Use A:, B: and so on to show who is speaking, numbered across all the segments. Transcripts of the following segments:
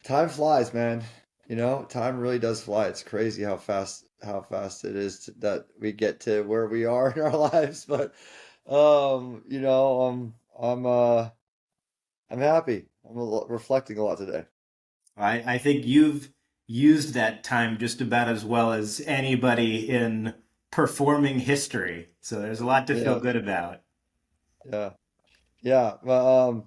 A: Time flies, man. Time really does fly. It's crazy how fast it is that we get to where we are in our lives. But I'm happy. Reflecting a lot today.
B: I think you've used that time just about as well as anybody in performing history. So there's a lot to feel
A: Yeah,
B: good about.
A: yeah, yeah. But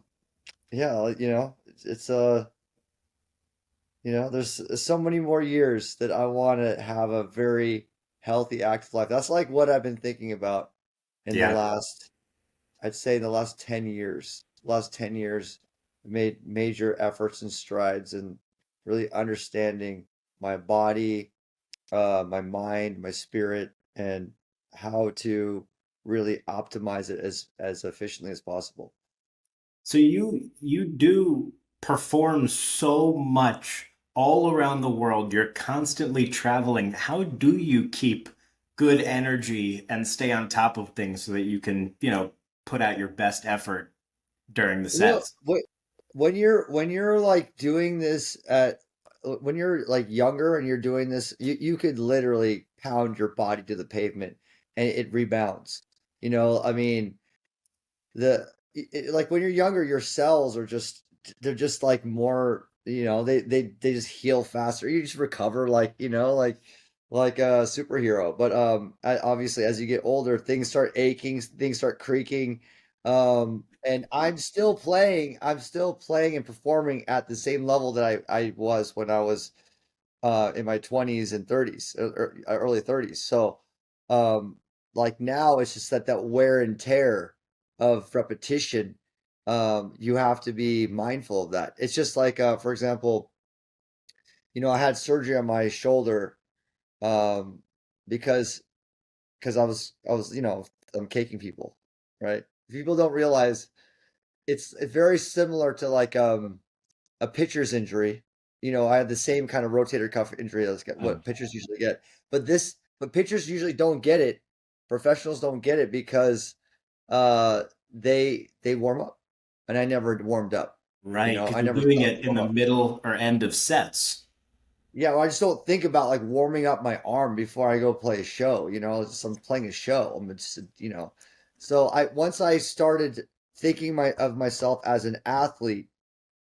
A: yeah, there's so many more years that I want to have a very healthy, active life. That's like what I've been thinking about in the
B: Yeah.
A: last I'd say in the last 10 years. Last 10 years, I've made major efforts and strides in really understanding my body, my mind, my spirit, and how to really optimize it as efficiently as possible.
B: So you do perform so much all around the world. You're constantly traveling. How do you keep good energy and stay on top of things so that you can, put out your best effort during the
A: Well,
B: sets?
A: when you're like doing this at when you're like younger and you're doing this, you could literally pound your body to the pavement and it rebounds. I mean, like when you're younger, your cells are just they're just like more, they just heal faster. You just recover like a superhero. But obviously as you get older, things start aching, things start creaking. And I'm still playing and performing at the same level that I was when I was in my 20s and 30s, early 30s. So, um, like now it's just that wear and tear of repetition. You have to be mindful of that. It's just like, for example, I had surgery on my shoulder, um, because I was, I'm caking people, right? People don't realize it's very similar to like a pitcher's injury. I had the same kind of rotator cuff injury as
B: Oh,
A: what pitchers usually get. But pitchers usually don't get it. Professionals don't get it because they warm up, and I never warmed up.
B: right, because
A: I
B: you're
A: never
B: doing
A: started to
B: it in
A: warm
B: the
A: up.
B: middle or end of sets.
A: Yeah, well, I just don't think about like warming up my arm before I go play a show. I'm playing a show. I'm just, so I once I started thinking of myself as an athlete,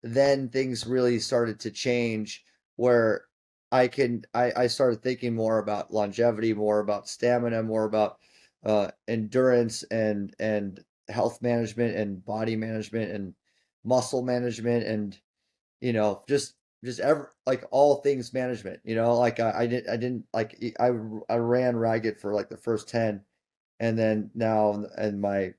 A: then things really started to change where I started thinking more about longevity, more about stamina, more about endurance and health management and body management and muscle management and just ever like all things management. Like I didn't like I ran ragged for like the first 10, and then now in my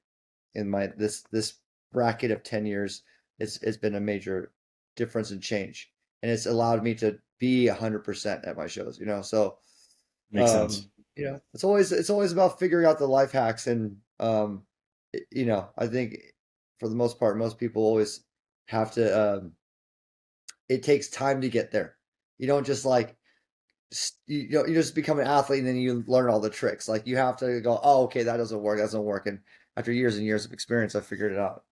A: this bracket of 10 years, it's been a major difference and change, and it's allowed me to be 100% at my shows. So
B: Makes sense.
A: it's always about figuring out the life hacks, and I think for the most part most people always have to, it takes time to get there. You don't just like you just become an athlete and then you learn all the tricks. Like you have to go, oh, okay, that doesn't work. And after years and years of experience, I figured it out.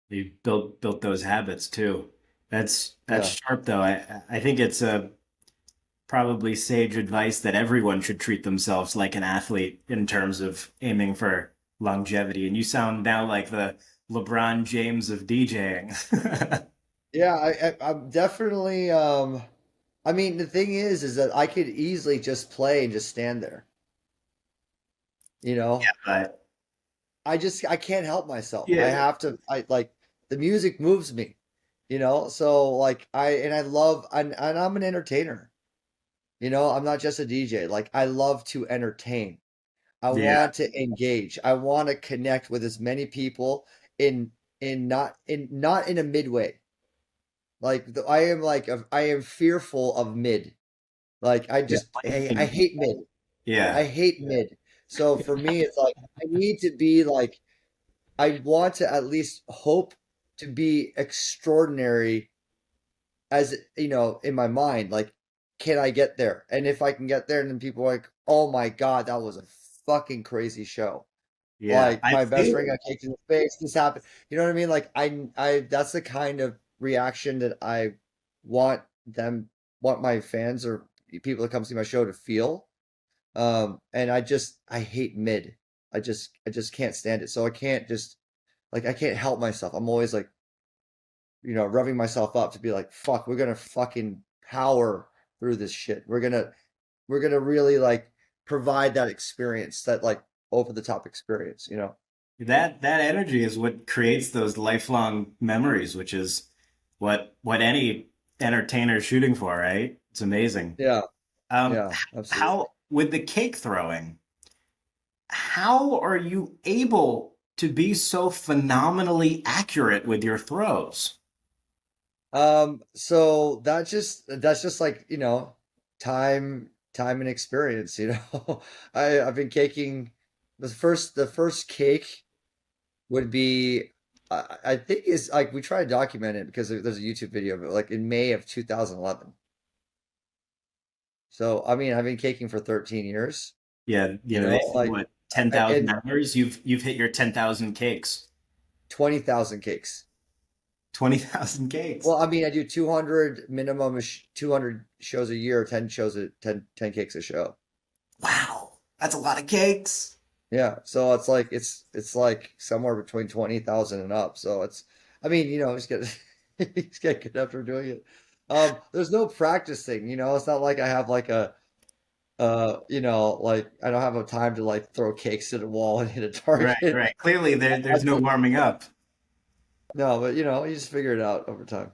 B: You built those habits too. That's
A: Yeah.
B: sharp though. I think it's a probably sage advice that everyone should treat themselves like an athlete in terms of aiming for longevity. And you sound now like the LeBron James of DJing.
A: Yeah, I'm definitely, I mean, the thing is that I could easily just play and just stand there, you know?
B: But
A: I can't help myself. I
B: yeah,
A: have to I like the music moves me, So like and I'm an entertainer. I'm not just a DJ. Like I love to entertain. I
B: yeah,
A: want to engage. I want to connect with as many people in not in a midway. I am fearful of mid. Like
B: yeah.
A: I
B: Playing,
A: hate mid.
B: yeah,
A: I hate mid. So for me it's like I need to be like I want to at least hope to be extraordinary, as in my mind, like can I get there? And if I can get there, and then people are like, "Oh my God, that was a fucking crazy show."
B: yeah.
A: Like
B: I
A: my best friend
B: feel
A: got kicked in the face. This happened. You know what I mean? Like I that's the kind of reaction that I want them want my fans or people that come see my show to feel. And I hate mid. I just can't stand it. So I can't just like I can't help myself. I'm always like, revving myself up to be like, fuck, we're gonna fucking power through this shit. We're gonna really like provide that experience, that like over the top experience.
B: That energy is what creates those lifelong memories, which is what any entertainer is shooting for, right? It's amazing.
A: Yeah,
B: Um,
A: yeah, absolutely.
B: how with the cake throwing, how are you able to be so phenomenally accurate with your throws?
A: So that's just like, time and experience. I've been caking the first cake would be I think is like we try to document it because there's a YouTube video of it like in May of 2011. So I mean I've been caking for 13 years,
B: Yeah, they say
A: like
B: what, 10,000
A: and
B: hours? You've hit your 10,000 cakes.
A: 20,000 cakes.
B: 20,000 cakes.
A: Well, I mean I do 200 minimum 200 shows a year, 10 shows a 10 cakes a show.
B: Wow, that's a lot of cakes.
A: Yeah, so it's like somewhere between 20,000 and up. So I mean, he's get he's get good after doing it. There's no practicing. It's not like I have like like I don't have a time to like throw cakes at a wall and hit a
B: Right,
A: target.
B: right. Clearly there's
A: That's
B: no
A: what,
B: warming up.
A: no, but you just figure it out over time.